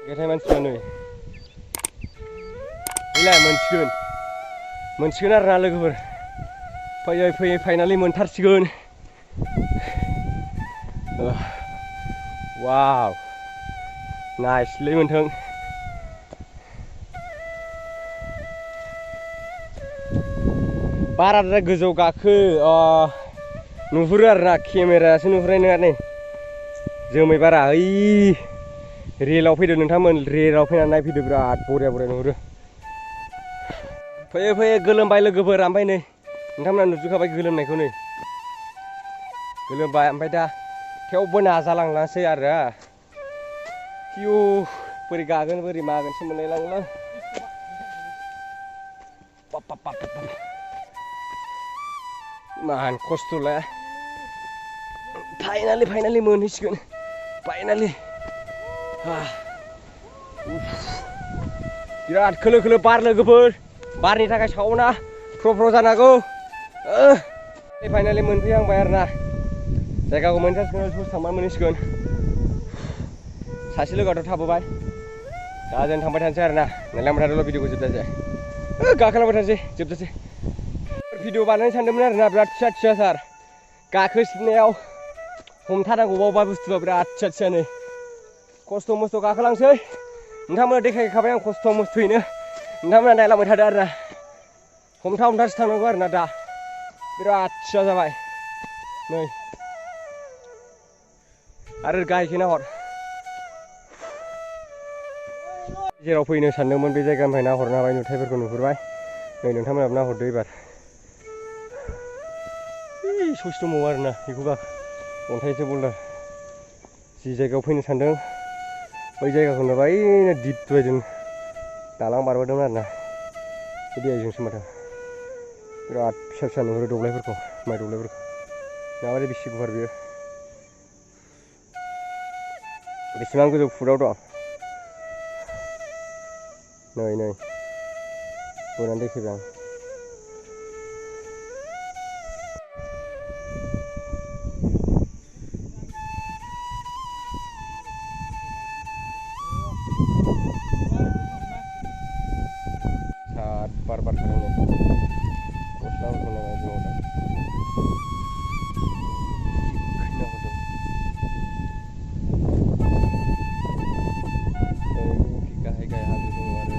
Cái मानसिफ्रा नै गैला मोनसिगोन आरोना लोगोफोर फैयै फाइनालि मोनथारसिगोन वाव नाइसलै मोनथों बाराद्राय गोजौ गाखो नुहुरो आरोना केमेरायासो नुहुरनाय नङा नै जोमै बारा ओइ रेलाव फैदो नोंथांमोन रेलाव फैनानै नायफैदो बिराद बरिया नुहुरो फैयै गोलोमबाय लोगोफोर ओमफ्राय नै नोंथांमोना नुजोबखाबाय गोलोमनायखौ नै गोलोमबाय ओमफ्राय दा थेवबो नाजालांलासै आरो किउ बोरै गागोन बोरै मागोनसो मोनलायलाङोलां मान खस्थ'लाय फाइनालि मोनहैसिगोन फाइनालि बिराद खोलो बार लोगोफोर बारनि थाखाय सावना फ्र जानांगौ फाइनालि मोनफैहांबाय आरोना जायगाखौ मोनजासिगोन ससे थांबा मोनहैसिगोन सासे लोगोआथ' थाबोबाय दा जों थांबाय थानोसै आरोना नायलांबाय थादोल' भिडिअखौ जोबजासे गाखोलांबाय थानोसै जोबजासे भिडिअ बानायनो सानदोंमोन आरोना बिराद फिसा सार गाखोसिननायाव हमथानांगौ बावबा बुस्थुआ बिराद फिसा नै खस्थ' मस्थ' गाखोलांसै नोंथांमोना देखायखाबाय आं खस्थ' मस्थ'यैनो नोंथांमोना नायलांबाय थादो आरोना हमथासो थांनांगौ आरोना दा बिराद फिसा जाबाय नै आरो गाहायखै नाहर जेराव फैनो सानदोंमोन बे जायगानिफ्राय नाहरनो हाबाय नुथायफोरखौ नुहुरबाय नै नोंथांमोनाबो नाहरदो एबार ससे दंबावो आरोना बेखौबा अन्थाइसो बल्दार जि जायगायाव फैनो सानदों बै जायगाखौ नुबाय दिप बायदों दालां बारबोदोंमोन आरोना बे दैजोंसो माथो बिराद फिसा नुहुरो दब्लायफोरखौ माइ दब्लायफोरखौ माबायदि बेसे गुवार बियो बेसेबां गोजौ फुटाव दं नै बोनानै देखायबाय आं बार थादों नै गस्लाफोरखौ नायबाय दङ दा गाहाय हाजो दङ आरो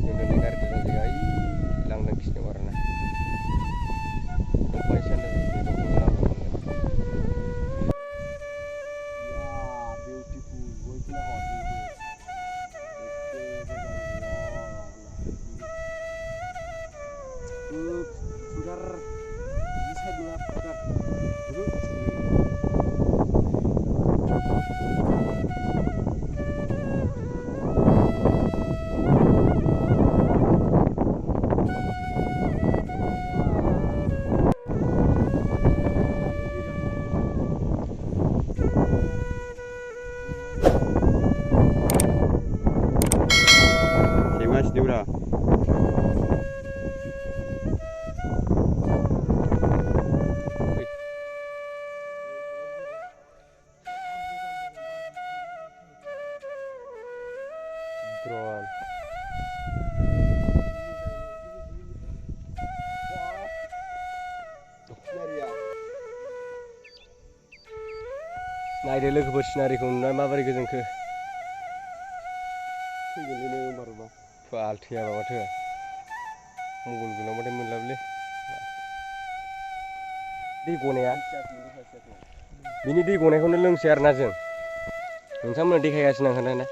जों दोननाय गारिखौ जों जायगा लांदां खिनियाव आरोना नायदो लोगोफोर सिनारिखौ नुनाय माबोरै गोजोनखो फाल्थिया माबाथो मबाइल गोनांबाथाय मोनलाबोलै दै गनाया बिनि दै गनायखौनो लोंसै आरोना जों नोंथांमोना देखायगासिनो आं खोन्थाना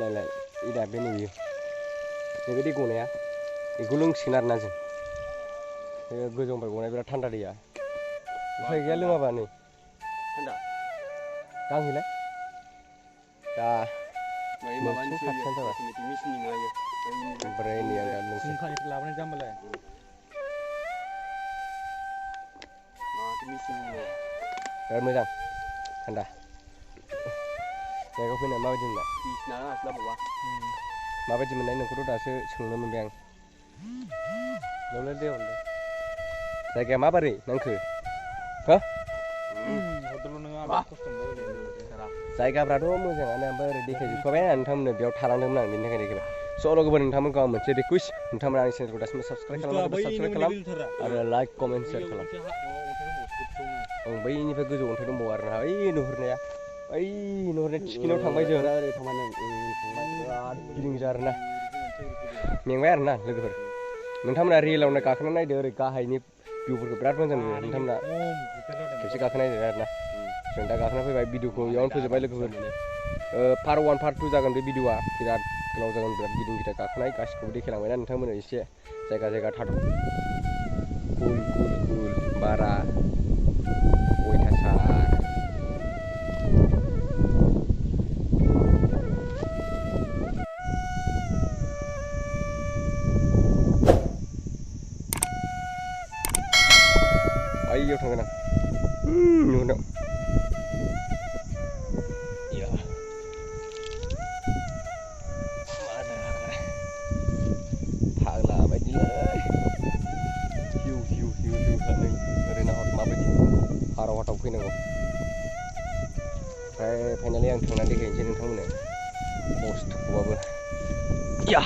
नैलाय इदा बे नुयो नैबे दै गनाया बेखौ लोंसिगोन आरोना जों बे गोजौनिफ्राय गनाय बिराद थान्दा दैया उफाय गैया लोङाबा नै गांहैलाय दा मोनसे खाथियानो जाबाय ओमफ्राय नै आं दा लोंसै लाबोनाय जाम्बालाय बिराद मोजां थान्दा जायगायाव फैना माबायदि मोननाय माबायदि मोननाय नोंखौथ' दासो सोंनो मोनबाय आं नोंलाय दे हरदो जायगाया माबोरै नांखो हो जायगाफ्राथ' मोजाङानो ओमफ्राय ओरै देखायजोबखाबाय नोंथांमोननो बेयाव थालांदोंमोन आं बेनि थाखाय देखायबाय स' लोगोफोर नोंथांमोनखौ आं मोनसे रिकुवेस्ट नोंथांमोना आंनि चेनेलखौ दासिमबो साबसक्राइब खालामाखैबा साबसक्राइब खालाम आरो लाइक कमेन्ट शेयार खालाम बैनिफ्राय गोजौ अन्थाइ दंबावो आरोना ओइ नुहुरनाया ओइ नुहुरनाय थिखिनियाव थांबाय जों बिराद गिदिंजा आरोना मेंबाय आरोना लोगोफोर नोंथांमोना रियेलावनो गाखोना नायदो ओरै गाहायनि भिउफोरखौ बिराद मोजां नुयो नोंथांमोना खेबसे गाखोना नायदो आरोना जों दा गाखोना फैबाय भिडिअखौ इयावनो फोजोबबाय लोगोफोर पार्ट 1 पार्ट 2 जागोन बे भिडिअआ बिराद गोलाव जागोन बिराद गिदिं गिदिं गाखोनाय गासिखौबो देखायलांबायना नोंथांमोननो एसे जायगा जायगा थाथ' कुल कुल कुल बारा अयथासार आइयाव थांगोन आं नुदों फाग्ला बायदिलै हिउ हिउ हिउ हिउ नै ओरै नाहर माबायदि हाराव हाथाव फैनांगौ ओमफ्राय फाइनालि आं थांनानै देखायनोसै नोंथांमोननो खस्थ'खौबाबो या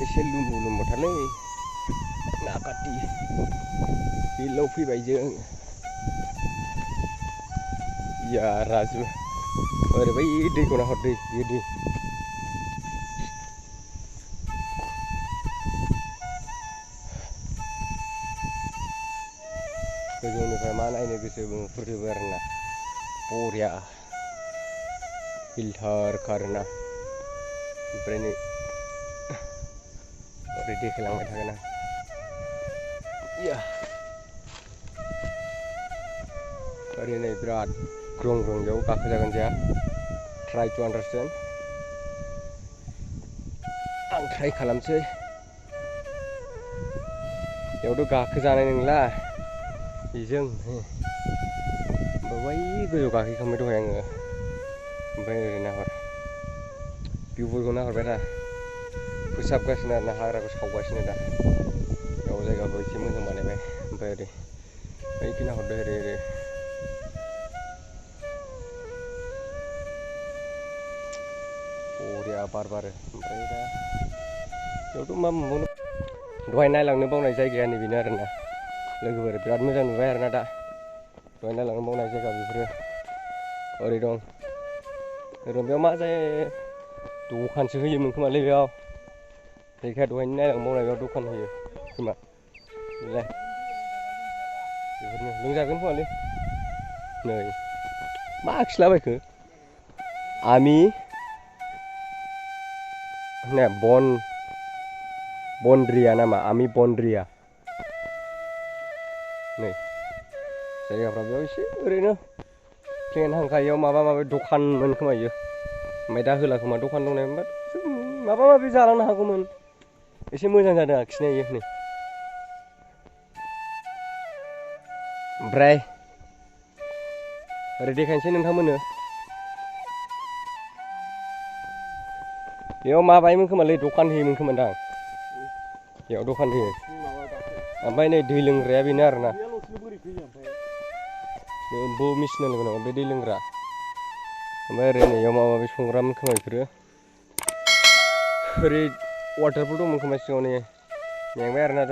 एसे लुमु लुमुथारलै नाकाटि हिलाव फैबाय जों या राजु ओरै बै दैखौ नाहर दै बियो दै गोजौनिफ्राय मा नायनो गोसो नुहुरजोबो आरोना बरिया फिल्टार खारोना ओमफ्राय नै ओरै देखायलांबाय थागोन आं या ओरै नै बिराद ग्रं ग्रं बेयाव गाखोजागोन जाया ट्राइ टु आन्डारस्टेन्ड आं ट्राइ खालामसै बेयावथ' गाखोजानाय नंला बेजों बै गोजौ गाखोखांबाय दहाय आङो ओमफ्राय ओरै नाहर भिउफोरखौ नाहरबाय दा फोसाबगासिनो आरोना हाग्राखौ सावगासिनो दा बेयाव जायगाखौ एसे मोजां बानायबाय ओमफ्राय ओरै बैखि नाहरदो ओरै ओरै बरिया बार बारो ओमफ्राय दा बेयावथ' मा मोनबावनो दहाय नायलांनो बावनाय जायगाया नैबेनो आरोना लोगोफोर बिराद मोजां नुबाय आरोना दा दहाय नायलांनो बावनाय जायगा बेफोरो ओरै दं ओरै बेयाव मा जायो दखानसो होयोमोन खोमालै बेयाव जायगाया दहायनो नायलांनो बावनाय बेयाव दखान होयो खोमा बेलाय बेफोरनो लोंजागोन खोमालै नै मा आखिलाबायखो आमि ने बन्द्रिया नामा आमि बन्द्रिया नै जायगाफ्रा बेयाव एसे ओरैनो प्लेन हांखायाव माबा माबि दखानमोन खोमा इयो ओमफ्राय दा होला खोमा दखान दंनाय मोनबा माबा माबि जालांनो हागौमोन एसे मोजां जादों आखिनाया इयो नै ओमफ्राय ओरै देखायनोसै नोंथांमोननो बेयाव माबायोमोन खोमालै दखान होयोमोन खोमा दां बेयाव दखान होयो ओमफ्राय नै दै लोंग्राया बेनो आरोना बो मिसिनाल नामा बे दै लोंग्रा ओमफ्राय ओरै नैयाव माबा माबि संग्रामोन खोमा बेफोरो ओरै वाटारफल दंमोन खोमा सिगाङाव नै मेंबाय आरोना